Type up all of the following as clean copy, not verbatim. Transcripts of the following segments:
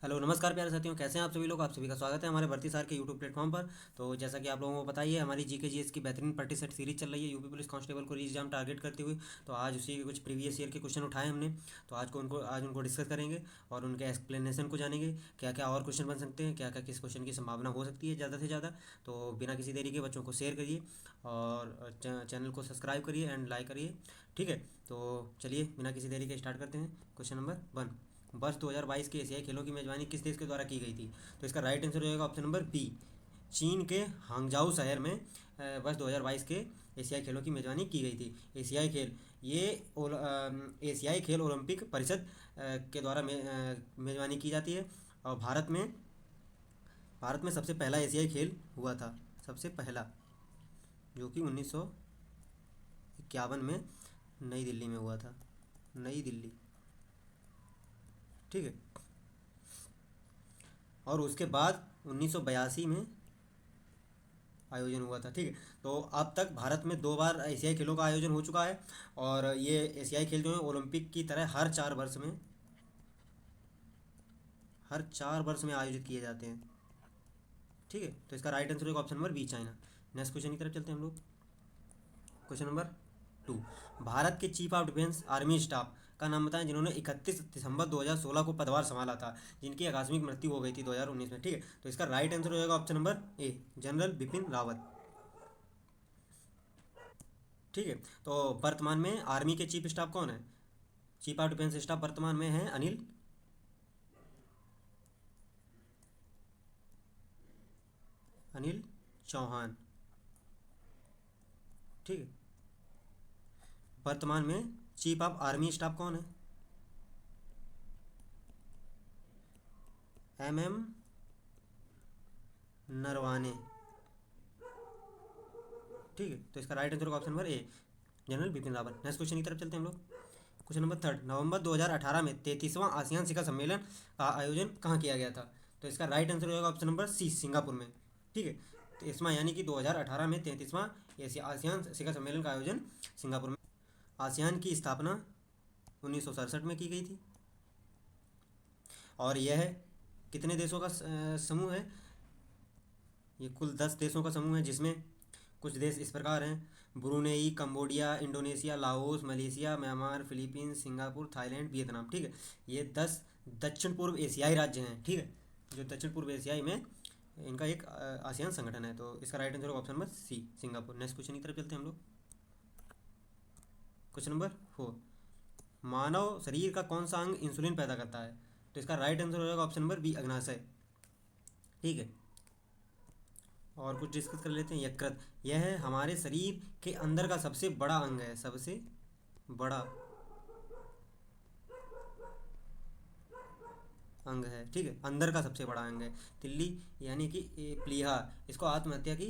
Hello नमस्कार प्यारे साथियों, कैसे हैं आप सभी लोग। आप सभी का स्वागत है हमारे भर्ती सार के यूट्यूब प्लेटफॉर्म पर। तो जैसा कि आप लोगों को पता ही है, हमारी जीके जीएस की बेहतरीन प्रैक्टिस सेट सीरीज चल रही है यूपी पुलिस कांस्टेबल को एग्जाम टारगेट करते हुए। तो आज उसी के कुछ प्रीवियस ईयर के क्वेश्चन उठाए हमने। तो आज उनको डिस्कस करेंगे और उनके एक्सप्लेनेशन को जानेंगे, क्या क्या और क्वेश्चन बन सकते हैं, क्या क्या किस क्वेश्चन की संभावना हो सकती है ज़्यादा से ज़्यादा। तो बिना किसी देरी के बच्चों को शेयर करिए और चैनल को सब्सक्राइब करिए एंड लाइक करिए। ठीक है, तो चलिए बिना किसी देरी के स्टार्ट करते हैं। क्वेश्चन नंबर 1, वर्ष 2022 के एशियाई खेलों की मेजबानी किस देश के द्वारा की गई थी। तो इसका राइट आंसर हो जाएगा ऑप्शन नंबर बी, चीन के हांगजाऊ शहर में वर्ष 2022 के एशियाई खेलों की मेजबानी की गई थी। एशियाई खेल ये एशियाई खेल ओलंपिक परिषद के द्वारा मेजबानी की जाती है। और भारत में सबसे पहला एशियाई खेल हुआ था, सबसे पहला, जो कि 1951 में नई दिल्ली में हुआ था, नई दिल्ली। ठीक है, और उसके बाद 1982 में आयोजन हुआ था। ठीक है, तो अब तक भारत में 2 बार एशियाई खेलों का आयोजन हो चुका है। और ये एशियाई खेल जो है ओलंपिक की तरह हर 4 वर्ष में आयोजित किए जाते हैं। ठीक है, तो इसका राइट आंसर होगा option number B, China. Next question की तरफ चलते हैं हम लोग। क्वेश्चन नंबर 2, भारत के chief of defence army staff का नाम बताएं जिन्होंने 31 दिसंबर 2016 को पदभार संभाला था, जिनकी आकस्मिक मृत्यु हो गई थी 2019 में। ठीक है, तो इसका राइट आंसर हो जाएगा option number A, general Bipin Rawat. ठीक है, तो वर्तमान में आर्मी के चीफ स्टाफ कौन है, चीफ ऑफ डिफेंस स्टाफ वर्तमान में है अनिल चौहान। ठीक है, वर्तमान में चीफ ऑफ आर्मी स्टाफ कौन है, MM नरवाने। ठीक है, तो इसका राइट आंसर होगा option number A, general Bipin Rawat. Next question की तरफ चलते हैं हम लोग। क्वेश्चन नंबर 3, नवंबर 2018 में 33वां आसियान शिखर सम्मेलन का आयोजन कहाँ किया गया था। तो इसका राइट आंसर होगा ऑप्शन नंबर सी, सिंगापुर में। ठीक है, तो इसमें यानी कि 2018 में 33वां आसियान शिखर सम्मेलन का आयोजन सिंगापुर में। आसियान की स्थापना 1967 में की गई थी। और यह कितने देशों का समूह है, ये कुल 10 देशों का समूह है, जिसमें कुछ देश इस प्रकार हैं: Brunei, Cambodia, Indonesia, Laos, Malaysia, Myanmar, Philippines, Singapore, Thailand, Vietnam. ठीक है, ये 10 दक्षिण पूर्व एशियाई राज्य हैं। ठीक है, जो दक्षिण पूर्व एशियाई में इनका एक आसियान संगठन है। तो इसका राइट आंसर होगा option number C, Singapore. Next question की तरफ चलते हैं हम लोग। क्वेश्चन नंबर 4, मानव शरीर का कौन सा अंग इंसुलिन पैदा करता है। तो इसका राइट आंसर हो जाएगा ऑप्शन नंबर बी, अग्नाशय। ठीक है, और कुछ डिस्कस कर लेते हैं। यकृत, यह है हमारे शरीर के अंदर का सबसे बड़ा अंग है, सबसे बड़ा अंग है। ठीक है, अंदर का सबसे बड़ा अंग है। तिल्ली यानी कि प्लीहा, इसको आत्महत्या की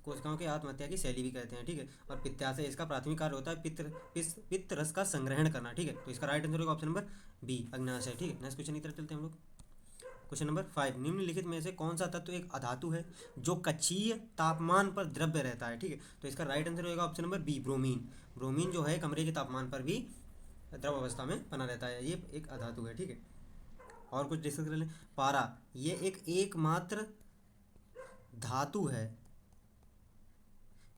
कोशिकाओं के आत्महत्या की शैली भी कहते हैं। ठीक है, और पित्ताशय, इसका प्राथमिक कार्य होता है पित्त रस का संग्रहण करना। ठीक है, तो इसका राइट आंसर होगा ऑप्शन नंबर बी, अग्नाशय। ठीक है, नेक्स्ट क्वेश्चन की तरफ चलते हैं हम लोग। क्वेश्चन नंबर 5, निम्नलिखित में से कौन सा तत्व एक अधातु है जो कक्षीय तापमान पर द्रव्य रहता है। ठीक है, तो इसका राइट आंसर होगा option number B, bromine. Bromine जो है कमरे के तापमान पर भी द्रव अवस्था में बना रहता है, ये एक अधातु है। ठीक है, और कुछ डिस्कस कर लें। पारा, ये एक एकमात्र धातु है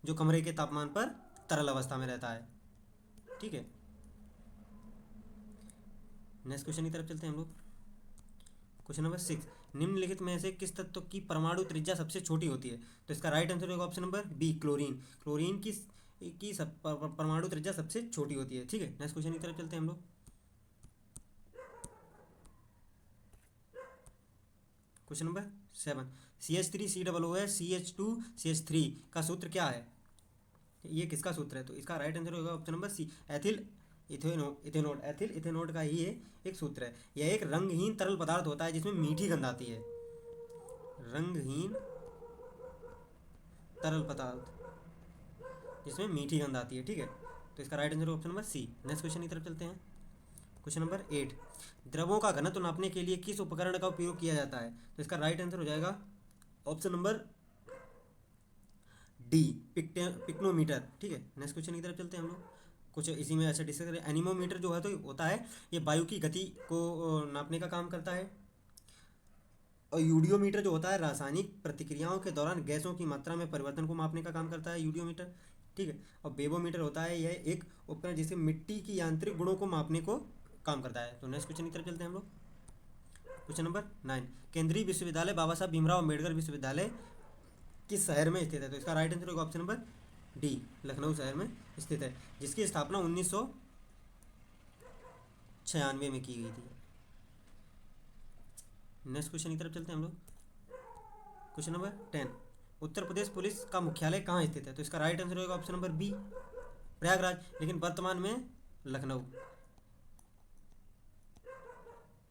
जो कमरे के तापमान पर तरल अवस्था में रहता है। ठीक है, नेक्स्ट क्वेश्चन की तरफ चलते हैं हम लोग। क्वेश्चन नंबर 6, निम्नलिखित में से किस तत्व की परमाणु त्रिज्या सबसे छोटी होती है। तो इसका राइट आंसर होगा option number B, chlorine. Chlorine की परमाणु त्रिज्या सबसे छोटी होती है। ठीक है, नेक्स्ट क्वेश्चन की तरफ चलते हैं हम लोग। क्वेश्चन नंबर 7, CH3COOH CH2CH3 का सूत्र क्या है, ये किसका सूत्र है। तो इसका राइट आंसर होगा option number C, ethyl ethanoate. Ethyl ethanoate का ही ये एक सूत्र है। यह एक रंगहीन तरल पदार्थ होता है जिसमें मीठी गंध आती है, रंगहीन तरल पदार्थ जिसमें मीठी गंध आती है। ठीक है, तो इसका right answer option number C. Next question की तरफ चलते हैं। क्वेश्चन नंबर 8, द्रवों का घनत्व नापने के लिए किस उपकरण का उपयोग किया जाता है। तो इसका राइट आंसर हो जाएगा ऑप्शन नंबर डी, पिक्नोमीटर। ठीक है, नेक्स्ट क्वेश्चन की तरफ चलते हैं हम लोग। कुछ इसी में अच्छा डिस्कस करें। एनीमोमीटर जो है तो होता है, ये वायु की गति को नापने का काम करता है। और यूडियोमीटर जो होता है रासायनिक प्रतिक्रियाओं के दौरान गैसों की मात्रा में परिवर्तन को मापने का काम करता है यूडियोमीटर, ठीक है। और बेबोमीटर होता है यह एक उपकरण जिससे मिट्टी की यांत्रिक गुणों को मापने को काम करता है। तो नेक्स्ट क्वेश्चन की तरफ चलते हैं हम लोग। क्वेश्चन नंबर 9, केंद्रीय विश्वविद्यालय बाबा साहब भीमराव अम्बेडकर विश्वविद्यालय किस शहर में स्थित है? तो इसका राइट आंसर होगा ऑप्शन नंबर डी, लखनऊ शहर में स्थित है, जिसकी स्थापना 1996 में की गई थी। नेक्स्ट क्वेश्चन की तरफ चलते हैं हम लोग। Question number 10, Uttar Pradesh police का मुख्यालय कहाँ स्थित है? तो इसका राइट आंसर होगा ऑप्शन नंबर बी, प्रयागराज, लेकिन वर्तमान में लखनऊ,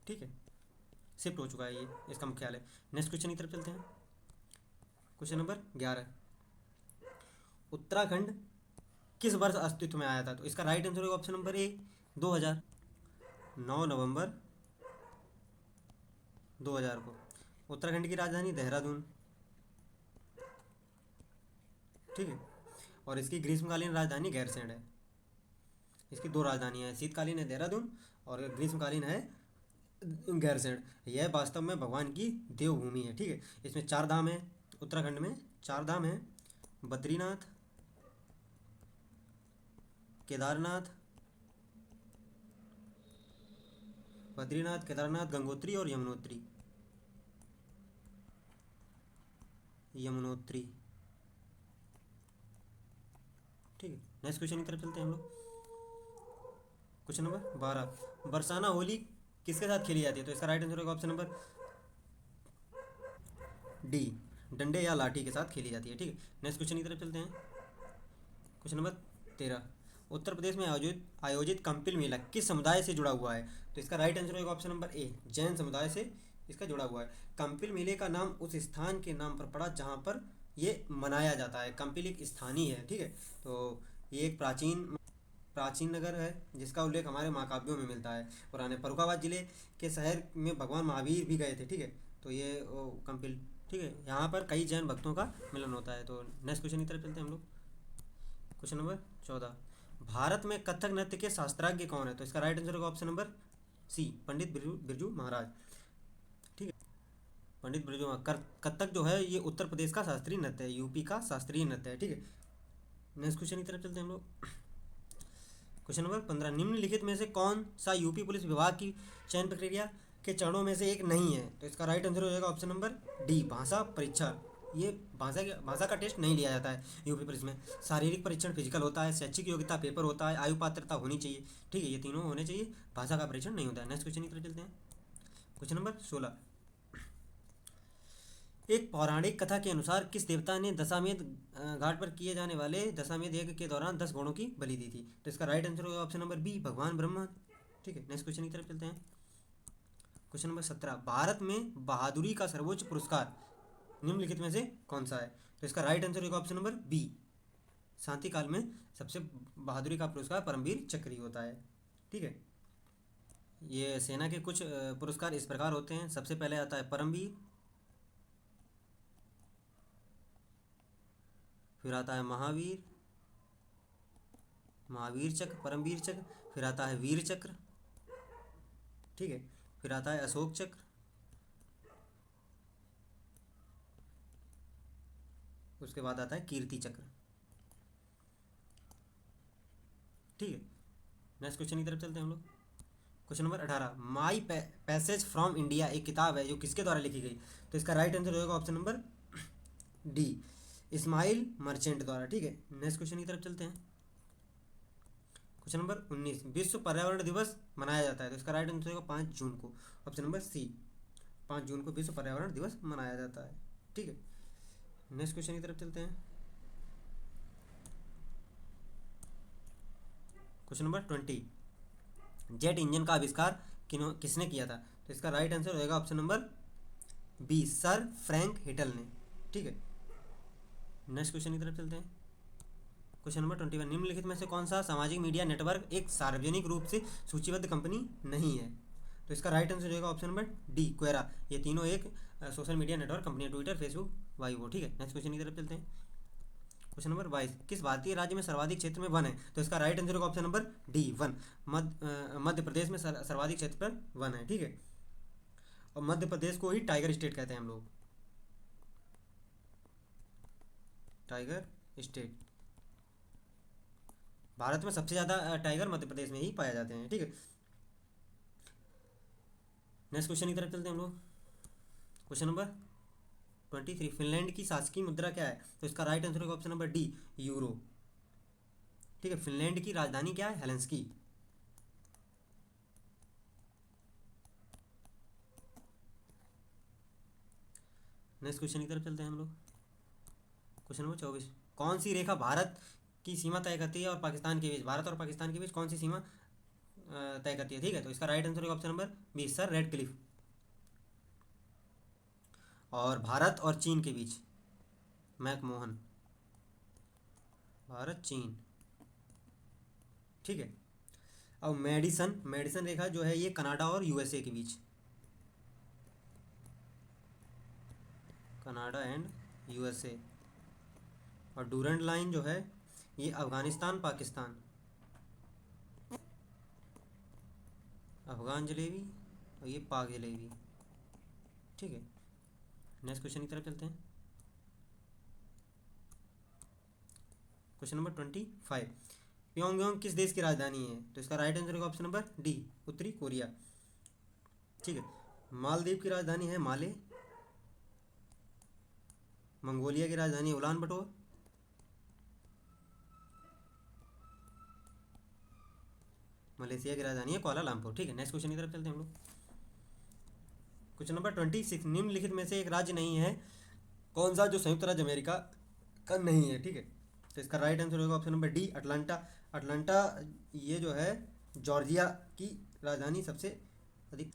ठीक है, शिफ्ट हो चुका है ये इसका मुख्यालय। नेक्स्ट क्वेश्चन की तरफ चलते हैं। क्वेश्चन नंबर 11, उत्तराखंड किस वर्ष अस्तित्व में आया था? तो इसका राइट आंसर होगा ऑप्शन नंबर ए, 2000, 9 नवंबर 2000 को। उत्तराखंड की राजधानी देहरादून, ठीक है, और इसकी ग्रीष्मकालीन राजधानी गैरसैंण है। इसकी दो राजधानियाँ हैं, शीतकालीन है देहरादून और ग्रीष्मकालीन है गैरसैंण। यह वास्तव में भगवान की देवभूमि है, ठीक है। इसमें 4 धाम है, उत्तराखंड में 4 धाम है, बद्रीनाथ, केदारनाथ, गंगोत्री और यमुनोत्री, ठीक है। नेक्स्ट क्वेश्चन की तरफ चलते हैं हम लोग। क्वेश्चन नंबर 12, बरसाना होली किसके साथ खेली जाती है? तो इसका राइट आंसर होगा ऑप्शन नंबर डी, डंडे या लाठी के साथ खेली जाती है, ठीक है। नेक्स्ट क्वेश्चन की तरफ चलते हैं। क्वेश्चन नंबर 13, उत्तर प्रदेश में आयोजित कंपिल मेला किस समुदाय से जुड़ा हुआ है? तो इसका राइट आंसर होगा ऑप्शन नंबर ए, जैन समुदाय से इसका जुड़ा हुआ है। कंपिल मेले का नाम उस स्थान के नाम पर पड़ा जहाँ पर ये मनाया जाता है। कंपिल एक स्थानीय है, ठीक है। तो ये एक प्राचीन नगर है जिसका उल्लेख हमारे महाकाव्यों में मिलता है। पुराने फर्रुखाबाद जिले के शहर में भगवान महावीर भी गए थे, ठीक है। तो ये कंपिल, ठीक है, यहाँ पर कई जैन भक्तों का मिलन होता है। तो नेक्स्ट क्वेश्चन की तरफ चलते हैं हम लोग। क्वेश्चन नंबर 14, भारत में कथक नृत्य के शास्त्रज्ञ कौन है? तो इसका राइट आंसर होगा ऑप्शन नंबर सी, पंडित बिरजू महाराज, ठीक है। पंडित बिरजू कथक जो है ये उत्तर प्रदेश का शास्त्रीय नृत्य है, यूपी का शास्त्रीय नृत्य है, ठीक है। नेक्स्ट क्वेश्चन की तरफ चलते हैं हम लोग। क्वेश्चन नंबर 15, निम्नलिखित में से कौन सा यूपी पुलिस विभाग की चयन प्रक्रिया के चरणों में से एक नहीं है? तो इसका राइट आंसर हो जाएगा ऑप्शन नंबर डी, भाषा परीक्षा। ये भाषा का टेस्ट नहीं लिया जाता है यूपी पुलिस में। शारीरिक परीक्षण फिजिकल होता है, शैक्षिक योग्यता पेपर होता है, आयु पात्रता होनी चाहिए, ठीक है, ये तीनों होने चाहिए, भाषा का परीक्षण नहीं होता है। नेक्स्ट क्वेश्चन की तरफ चलते हैं। क्वेश्चन नंबर 16, एक पौराणिक कथा के अनुसार किस देवता ने दशामेध घाट पर किए जाने वाले दशामेध यज्ञ के दौरान 10 घोड़ों की बलि दी थी? तो इसका राइट आंसर होगा ऑप्शन नंबर बी, भगवान ब्रह्मा, ठीक है। नेक्स्ट क्वेश्चन की तरफ चलते हैं। क्वेश्चन नंबर 17, भारत में बहादुरी का सर्वोच्च पुरस्कार निम्नलिखित में से कौन सा है? तो इसका राइट आंसर होगा ऑप्शन नंबर बी, शांति काल में सबसे बहादुरी का पुरस्कार परमवीर चक्र ही होता है, ठीक है। ये सेना के कुछ पुरस्कार इस प्रकार होते हैं। सबसे पहले आता है परमवीर, फिर आता है महावीर चक्र, परमवीर चक्र, फिर आता है वीर चक्र, ठीक है, फिर आता है अशोक चक्र, उसके बाद आता है कीर्ति चक्र, ठीक है। नेक्स्ट क्वेश्चन की तरफ चलते हैं हम लोग। Question number 18, my passage from India एक किताब है जो किसके द्वारा लिखी गई? तो इसका राइट आंसर होगा option number D, Ismail Merchant द्वारा, ठीक है। नेक्स्ट क्वेश्चन की तरफ चलते हैं। क्वेश्चन नंबर 19, विश्व पर्यावरण दिवस मनाया जाता है, तो इसका राइट आंसर होगा 5 जून को, ऑप्शन नंबर सी, 5 जून को विश्व पर्यावरण दिवस मनाया जाता है, ठीक है। नेक्स्ट क्वेश्चन की तरफ चलते हैं। क्वेश्चन नंबर 20, जेट इंजन का आविष्कार किसने किया था? तो इसका राइट आंसर होगा option number B, sir Frank हिटल ने, ठीक है। नेक्स्ट क्वेश्चन की तरफ चलते हैं। क्वेश्चन नंबर 21, निम्नलिखित में से कौन सा सामाजिक मीडिया नेटवर्क एक सार्वजनिक रूप से सूचीबद्ध कंपनी नहीं है? तो इसका राइट आंसर होगा ऑप्शन नंबर डी, क्वेरा। ये तीनों एक सोशल मीडिया नेटवर्क कंपनी है, ट्विटर, फेसबुक, वाइबो, ठीक है। नेक्स्ट क्वेश्चन की तरफ चलते हैं। क्वेश्चन नंबर 22, किस भारतीय राज्य में सर्वाधिक क्षेत्र में वन है? तो इसका राइट आंसर होगा option number D, one. Madhya Pradesh में सर्वाधिक क्षेत्र पर वन है, ठीक है। और मध्य प्रदेश को ही टाइगर स्टेट कहते हैं हम लोग, टाइगर स्टेट। भारत में सबसे ज़्यादा टाइगर मध्य प्रदेश में ही पाए जाते हैं, ठीक है। नेक्स्ट क्वेश्चन की तरफ चलते हैं हम लोग। क्वेश्चन नंबर 23, फिनलैंड की शासकीय मुद्रा क्या है? तो इसका राइट आंसर होगा ऑप्शन नंबर डी, यूरो, ठीक है। फिनलैंड की राजधानी क्या है? हेलेंस्की। नेक्स्ट क्वेश्चन की तरफ चलते हैं हम लोग। क्वेश्चन नंबर 24, कौन सी रेखा भारत की सीमा तय करती है और पाकिस्तान के बीच, भारत और पाकिस्तान के बीच कौन सी सीमा तय करती है, ठीक है। तो इसका राइट आंसर होगा option number B, Sir Radcliffe. और भारत और चीन के बीच मैकमोहन, भारत चीन, ठीक है। अब मेडिसन, मेडिसन रेखा जो है ये कनाडा और यूएसए के बीच, कनाडा एंड यूएसए। और डूरेंट लाइन जो है ये अफगानिस्तान पाकिस्तान, अफगान जलेबी और ये पाक जलेबी, ठीक है। नेक्स्ट क्वेश्चन की तरफ चलते हैं। क्वेश्चन नंबर 25, प्योंगयांग किस देश की राजधानी है? तो इसका राइट आंसर होगा ऑप्शन नंबर डी, उत्तरी कोरिया, ठीक है। मालदीव की राजधानी है माले, मंगोलिया की राजधानी है उलान बटोर, मलेशिया की राजधानी है कुआलालंपुर, ठीक है। नेक्स्ट क्वेश्चन की तरफ चलते हैं हम लोग। क्वेश्चन नंबर 26, निम्नलिखित में से एक राज्य नहीं है कौन सा जो संयुक्त राज्य अमेरिका का नहीं है, ठीक है। तो इसका राइट आंसर होगा option number D, Atlanta. Atlanta ये जो है जॉर्जिया की राजधानी सबसे अधिक,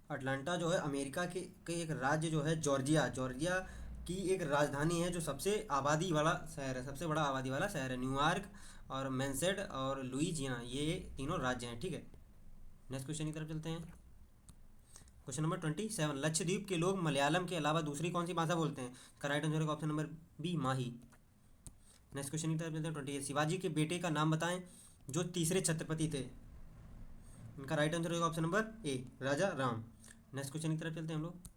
अटलांटा जो है अमेरिका के एक राज्य जो है जॉर्जिया, जॉर्जिया की एक राजधानी है जो सबसे आबादी वाला शहर है, सबसे बड़ा आबादी वाला शहर है। न्यूयॉर्क और मैनसेड और लुइजियाना ये तीनों राज्य हैं, ठीक है। नेक्स्ट क्वेश्चन की तरफ चलते हैं। क्वेश्चन नंबर 27, लक्षद्वीप के लोग मलयालम के अलावा दूसरी कौन सी भाषा बोलते हैं? इसका राइट आंसर होगा ऑप्शन नंबर बी, माही। नेक्स्ट क्वेश्चन की तरफ चलते हैं। 28, शिवाजी के बेटे का नाम बताएं जो तीसरे छत्रपति थे। इनका राइट आंसर होगा option number A, Raja Ram. Next question की तरफ चलते हैं हम लोग।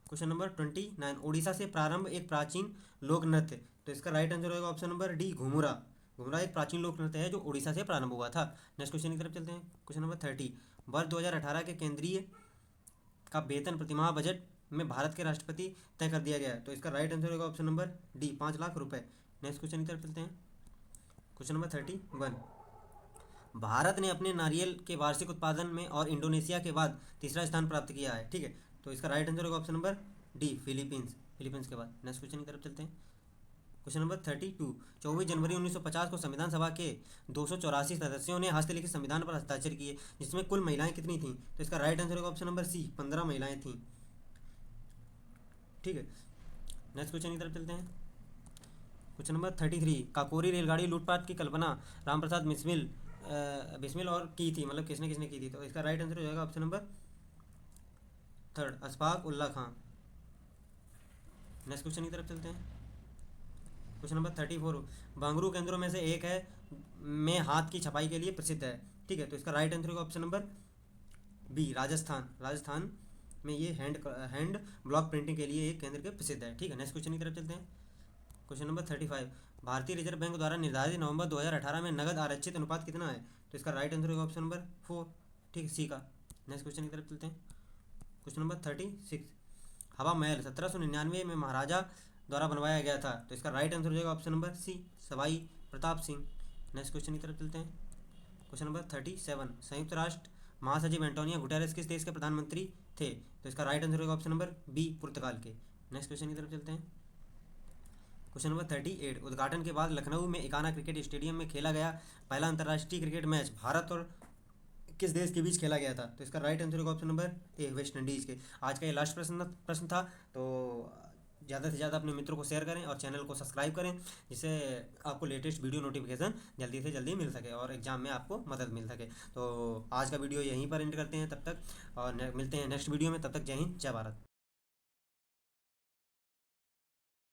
क्वेश्चन नंबर 29, उड़ीसा से प्रारंभ एक प्राचीन लोक नृत्य, तो इसका राइट आंसर होगा option number D, Ghumura. Ghumura एक प्राचीन लोक नृत्य है जो उड़ीसा से प्रारंभ हुआ था। नेक्स्ट क्वेश्चन की तरफ चलते हैं। क्वेश्चन नंबर 30, वर्ष 2018 के केंद्रीय का वेतन प्रतिमाह बजट में भारत के राष्ट्रपति तय कर दिया गया है, तो इसका राइट आंसर होगा ऑप्शन नंबर डी, 5 लाख रुपए। नेक्स्ट क्वेश्चन की तरफ चलते हैं। क्वेश्चन नंबर 31, भारत ने अपने नारियल के वार्षिक उत्पादन में और इंडोनेशिया के बाद तीसरा स्थान प्राप्त किया है, ठीक है। तो इसका राइट आंसर होगा option number D, Philippines, Philippines के बाद। नेक्स्ट क्वेश्चन की तरफ चलते हैं। क्वेश्चन नंबर 32, 24 जनवरी 1950 को संविधान सभा के 284 सदस्यों ने हस्तलिखित संविधान पर हस्ताक्षर किए, जिसमें कुल महिलाएं कितनी थीं? तो इसका राइट आंसर होगा ऑप्शन नंबर सी, 15 महिलाएं थीं, ठीक है। नेक्स्ट क्वेश्चन की तरफ चलते हैं। क्वेश्चन नंबर 33, काकोरी रेलगाड़ी लूटपाट की कल्पना रामप्रसाद बिस्मिल और की थी, मतलब किसने किसने की थी? तो इसका राइट आंसर हो जाएगा option number third, Ashfaq Ullah Khan. Next question की तरफ चलते हैं। क्वेश्चन नंबर 34, बांगरू केंद्रों में से एक है में हाथ की छपाई के लिए प्रसिद्ध है, ठीक है। तो इसका राइट आंसर होगा option number B, Rajasthan. Rajasthan में ये हैंड ब्लॉक प्रिंटिंग के लिए एक केंद्र के प्रसिद्ध है, ठीक है। नेक्स्ट क्वेश्चन की तरफ चलते हैं। क्वेश्चन नंबर 35, भारतीय रिजर्व बैंक द्वारा निर्धारित नवंबर 2018 में नगद आरक्षित अनुपात कितना है? तो इसका राइट आंसर होगा ऑप्शन नंबर 4, ठीक है, सी का। नेक्स्ट क्वेश्चन की तरफ चलते हैं। क्वेश्चन नंबर 36, हवा महल 1799 में महाराजा द्वारा बनवाया गया था, तो इसका राइट आंसर हो जाएगा option number C, Sawai Pratap Singh. Next question की तरफ चलते हैं। क्वेश्चन नंबर 37, संयुक्त राष्ट्र महासचिव एंटोनियो गुटेरेस किस देश के प्रधानमंत्री थे? तो इसका राइट आंसर होगा ऑप्शन नंबर बी, पुर्तगाल के। नेक्स्ट क्वेश्चन की तरफ चलते हैं। क्वेश्चन नंबर 38, उद्घाटन के बाद लखनऊ में इकाना क्रिकेट स्टेडियम में खेला गया पहला अंतर्राष्ट्रीय क्रिकेट मैच भारत और किस देश के बीच खेला गया था? तो इसका राइट आंसर होगा option number A, West Indies के। आज का ये लास्ट प्रश्न था, तो ज़्यादा से ज़्यादा अपने मित्रों को शेयर करें और चैनल को सब्सक्राइब करें, जिससे आपको लेटेस्ट वीडियो नोटिफिकेशन जल्दी से जल्दी मिल सके और एग्जाम में आपको मदद मिल सके। तो आज का वीडियो यहीं पर एंड करते हैं, तब तक और मिलते हैं नेक्स्ट वीडियो में। तब तक जय हिंद, जय भारत।